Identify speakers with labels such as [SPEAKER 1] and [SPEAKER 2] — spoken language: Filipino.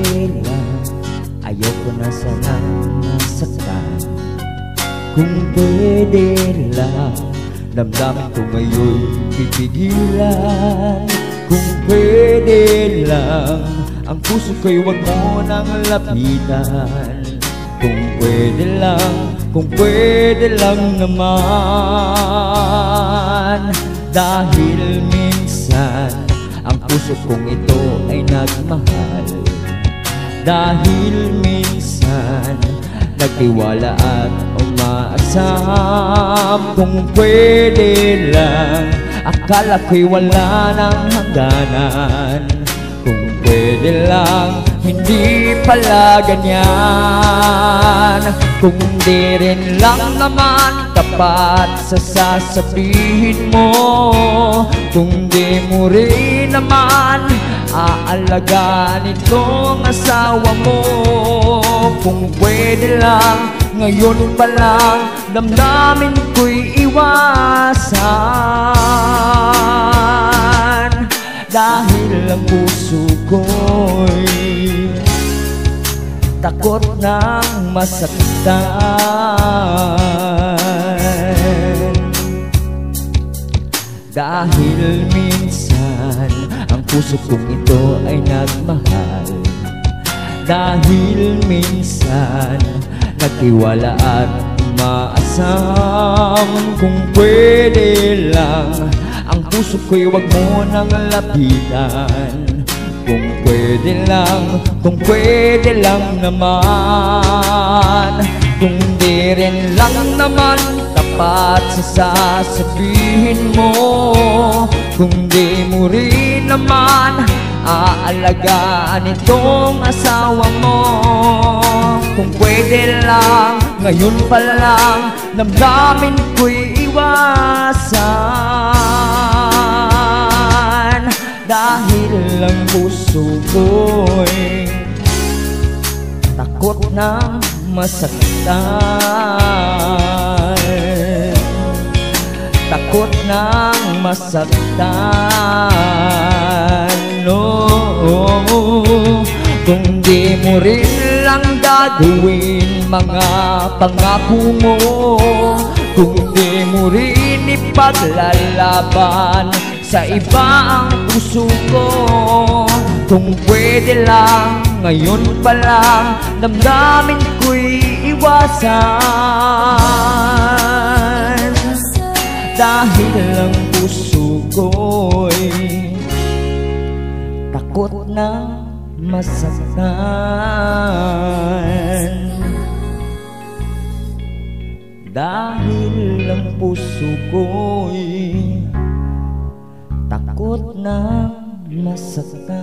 [SPEAKER 1] pwede lang, ayoko na sanang masaktan. Kung pwede lang, damdamin ko ngayon pipigilan. Kung pwede lang, ang puso ko'y huwag mo nang lapitan. Kung pwede lang naman. Dahil minsan, ang puso kong ito ay nagmahal. Dahil minsan, nagtiwala at umaasam. Kung pwede lang, akala ko'y wala nang hangganan. Kung pwede lang, hindi pala ganyan. Kung di rin lang naman tapat sa sasabihin mo, kung di mo rin naman aalagaan itong asawa mo. Kung pwede lang, ngayon pa lang, damdamin ko'y iwasan. Dahil ang puso ko'y takot nang masaktan. Dahil minsan, ang puso kong ito ay nagmahal. Dahil minsan, nagtiwala at umaasam. Kung pwede lang, ang puso ko'y huwag mo nang lapitan. Kung pwede lang naman. Kung di rin lang naman tapat sa sasabihin mo, kung di mo rin naman aalagaan itong asawa mo. Kung pwede lang, ngayon pa lang, damdamin ko'y iwasan. Dahil ang puso ko'y takot nang masaktan. Takot nang masaktan. No, kung di mo rin lang gagawin mga pangako mo, kung di mo rin ipaglalaban sa iba ang puso ko. Kung pwede lang, ngayon pa lang, damdamin ko'y iwasan. Dahil ang puso ko'y takot na masaktan. Dahil ang puso ko'y takot na masaktan.